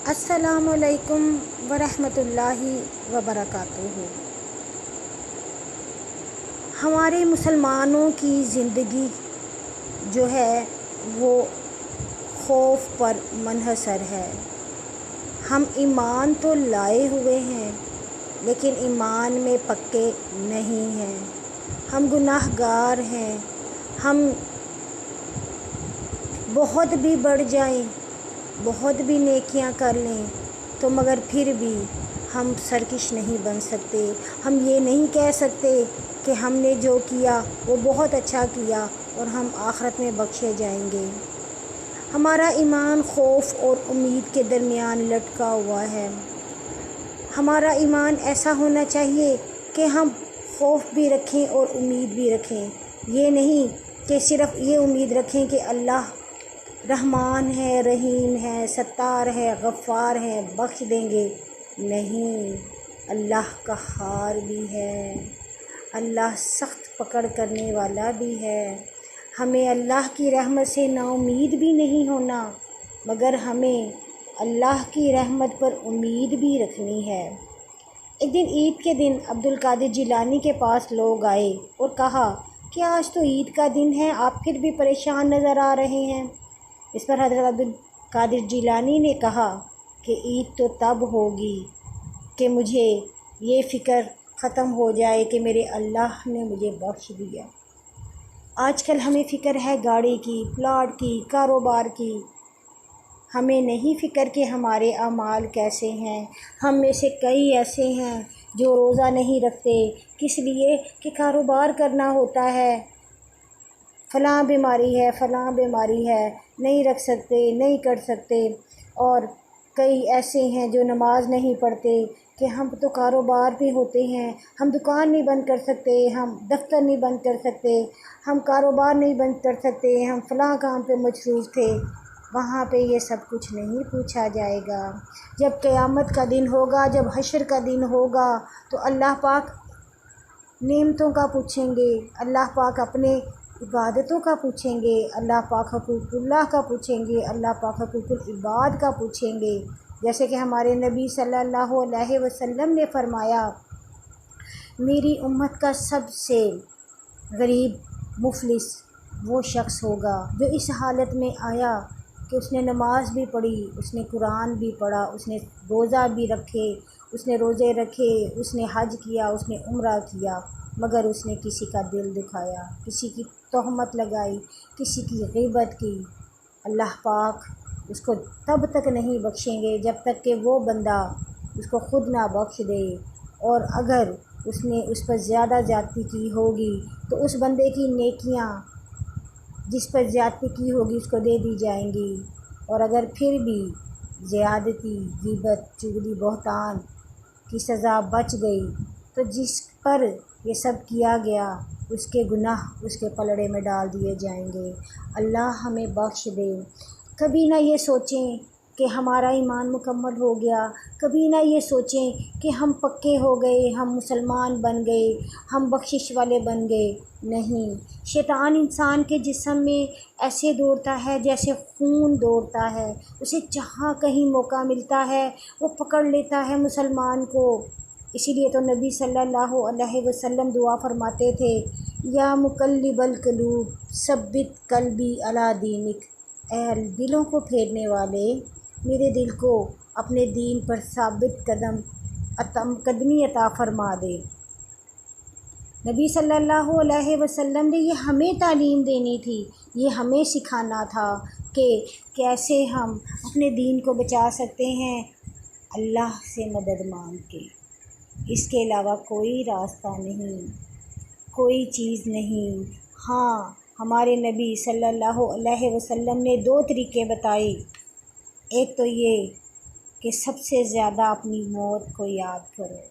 अस्सलामु अलैकुम वरहमतुल्लाहि वबरकातुहू। हमारे मुसलमानों की ज़िंदगी जो है वो खौफ पर मुनहसर है। हम ईमान तो लाए हुए हैं लेकिन ईमान में पक्के नहीं हैं। हम गुनाहगार हैं। हम बहुत भी बढ़ जाएं, बहुत भी नेकियां कर लें तो मगर फिर भी हम सरकश नहीं बन सकते। हम ये नहीं कह सकते कि हमने जो किया वो बहुत अच्छा किया और हम आखिरत में बख्शे जाएंगे। हमारा ईमान खौफ और उम्मीद के दरमियान लटका हुआ है। हमारा ईमान ऐसा होना चाहिए कि हम खौफ भी रखें और उम्मीद भी रखें। ये नहीं कि सिर्फ़ ये उम्मीद रखें कि अल्लाह रहमान है, रहीम है, सत्तार है, गफ़ार है, बख्श देंगे। नहीं, अल्लाह क़हार भी है, अल्लाह सख्त पकड़ करने वाला भी है। हमें अल्लाह की रहमत से नाउम्मीद भी नहीं होना, मगर हमें अल्लाह की रहमत पर उम्मीद भी रखनी है। एक दिन ईद के दिन अब्दुल कादिर जिलानी के पास लोग आए और कहा कि आज तो ईद का दिन है, आप फिर भी परेशान नज़र आ रहे हैं। इस पर हज़रत अब्दुल कादिर जिलानी ने कहा कि ईद तो तब होगी कि मुझे ये फ़िक्र ख़त्म हो जाए कि मेरे अल्लाह ने मुझे बख्श दिया। आजकल हमें फ़िक्र है गाड़ी की, प्लाट की, कारोबार की। हमें नहीं फ़िक्र कि हमारे अमाल कैसे हैं। हम में से कई ऐसे हैं जो रोज़ा नहीं रखते, किस लिए कि कारोबार करना होता है। फ़लाँ बीमारी है, फ़लाँ बीमारी है, नहीं रख सकते, नहीं कर सकते। और कई ऐसे हैं जो नमाज नहीं पढ़ते कि हम तो कारोबार भी होते हैं, हम दुकान नहीं बंद कर सकते, हम दफ्तर नहीं बंद कर सकते, हम कारोबार नहीं बंद कर सकते, हम फ़लाँ काम पे मशरूफ़ थे। वहाँ पे ये सब कुछ नहीं पूछा जाएगा। जब क़यामत का दिन होगा, जब हश्र का दिन होगा तो अल्लाह पाक नेमतों का पूछेंगे, अल्लाह पाक अपने इबादतों का पूछेंगे, अल्लाह पाक हुकूकुल्लाह का पूछेंगे, अल्लाह पाक हुकूकुल इबाद का पूछेंगे। जैसे कि हमारे नबी सल्लल्लाहु अलैहि वसल्लम ने फरमाया, मेरी उम्मत का सबसे गरीब मुफलिस वो शख्स होगा जो इस हालत में आया कि उसने नमाज भी पढ़ी, उसने कुरान भी पढ़ा, उसने रोज़ा भी रखे, उसने रोज़े रखे, उसने हज किया, उसने उम्रा किया, मगर उसने किसी का दिल दुखाया, किसी की तोहमत लगाई, किसी की ग़ीबत की। अल्लाह पाक उसको तब तक नहीं बख्शेंगे जब तक कि वो बंदा उसको ख़ुद ना बख्श दे। और अगर उसने उस पर ज़्यादा ज़्यादती की होगी तो उस बंदे की नेकियां जिस पर ज़्यादती की होगी उसको दे दी जाएंगी। और अगर फिर भी ज़्यादती, ग़ीबत, चुगली, बहतान की सज़ा बच गई तो जिस पर ये सब किया गया उसके गुनाह उसके पलड़े में डाल दिए जाएंगे। अल्लाह हमें बख्श दे। कभी ना ये सोचें कि हमारा ईमान मुकम्मल हो गया, कभी ना ये सोचें कि हम पक्के हो गए, हम मुसलमान बन गए, हम बख्शिश वाले बन गए। नहीं, शैतान इंसान के जिस्म में ऐसे दौड़ता है जैसे खून दौड़ता है। उसे जहाँ कहीं मौका मिलता है वो पकड़ लेता है मुसलमान को। इसीलिए तो नबी सल्लल्लाहु अलैहि वसल्लम दुआ फरमाते थे, या मुकल्लिबल कलूब सब्बित कल्बी अला दीनिक। ऐ दिलों को फेरने वाले, मेरे दिल को अपने दीन पर साबित कदमी अता फरमा दे। नबी सल्लल्लाहु अलैहि वसल्लम ने ये हमें तालीम देनी थी, ये हमें सिखाना था कि कैसे हम अपने दीन को बचा सकते हैं अल्लाह से मदद मांग के। इसके अलावा कोई रास्ता नहीं, कोई चीज़ नहीं। हाँ, हमारे नबी सल्लल्लाहु अलैहि वसल्लम ने 2 तरीक़े बताए। एक तो ये कि सबसे ज़्यादा अपनी मौत को याद करो।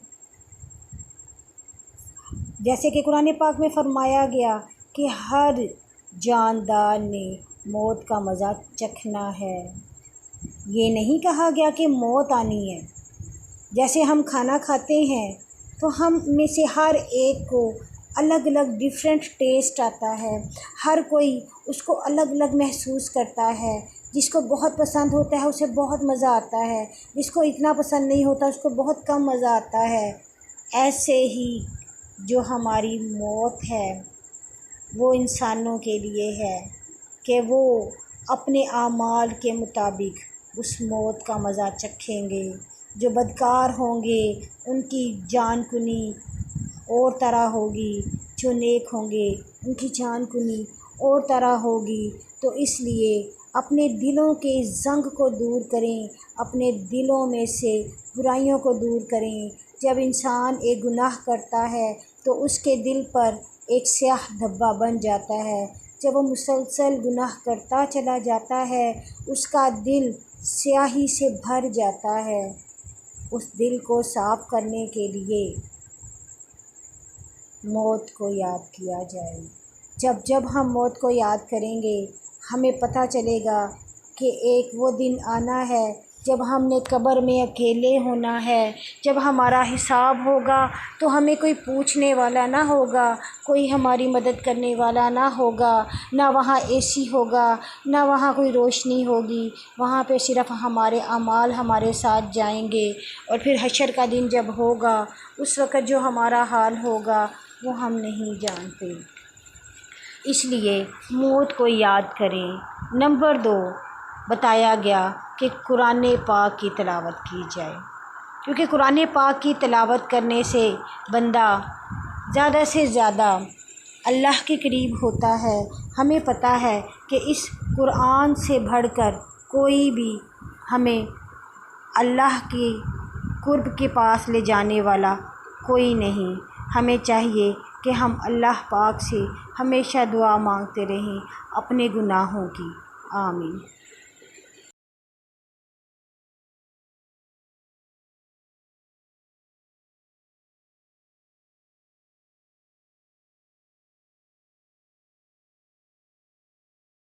जैसे कि कुरान पाक में फरमाया गया कि हर जानदार ने मौत का मज़ा चखना है। ये नहीं कहा गया कि मौत आनी है। जैसे हम खाना खाते हैं तो हम में से हर एक को अलग अलग डिफरेंट टेस्ट आता है, हर कोई उसको अलग अलग महसूस करता है। جس کو بہت پسند ہوتا ہے اسے بہت مزہ آتا ہے، جس کو اتنا پسند نہیں ہوتا اس کو بہت کم مزہ آتا ہے۔ ایسے ہی جو ہماری موت ہے وہ انسانوں کے لیے ہے کہ وہ اپنے اعمال کے مطابق اس موت کا مزہ چکھیں گے۔ جو بدکار ہوں گے ان کی جان کنی اور طرح ہوگی، جو نیک ہوں گے ان کی جان کنی اور طرح ہوگی۔ تو اس لیے اپنے دلوں کے زنگ کو دور کریں، اپنے دلوں میں سے برائیوں کو دور کریں۔ جب انسان ایک گناہ کرتا ہے تو اس کے دل پر ایک سیاہ دھبا بن جاتا ہے۔ جب وہ مسلسل گناہ کرتا چلا جاتا ہے اس کا دل سیاہی سے بھر جاتا ہے۔ اس دل کو صاف کرنے کے لیے موت کو یاد کیا جائے۔ جب جب ہم موت کو یاد کریں گے ہمیں پتہ چلے گا کہ ایک وہ دن آنا ہے جب ہم نے قبر میں اکیلے ہونا ہے، جب ہمارا حساب ہوگا تو ہمیں کوئی پوچھنے والا نہ ہوگا، کوئی ہماری مدد کرنے والا نہ ہوگا، نہ وہاں اے سی ہوگا، نہ وہاں کوئی روشنی ہوگی، وہاں پہ صرف ہمارے اعمال ہمارے ساتھ جائیں گے۔ اور پھر حشر کا دن جب ہوگا اس وقت جو ہمارا حال ہوگا وہ ہم نہیں جانتے۔ اس لیے موت کو یاد کریں۔ نمبر 2 بتایا گیا کہ قرآن پاک کی تلاوت کی جائے، کیونکہ قرآن پاک کی تلاوت کرنے سے بندہ زیادہ سے زیادہ اللہ کے قریب ہوتا ہے۔ ہمیں پتہ ہے کہ اس قرآن سے بڑھ کر کوئی بھی ہمیں اللہ کی قرب کے پاس لے جانے والا کوئی نہیں۔ ہمیں چاہیے کہ ہم اللہ پاک سے ہمیشہ دعا مانگتے رہیں اپنے گناہوں کی۔ آمین۔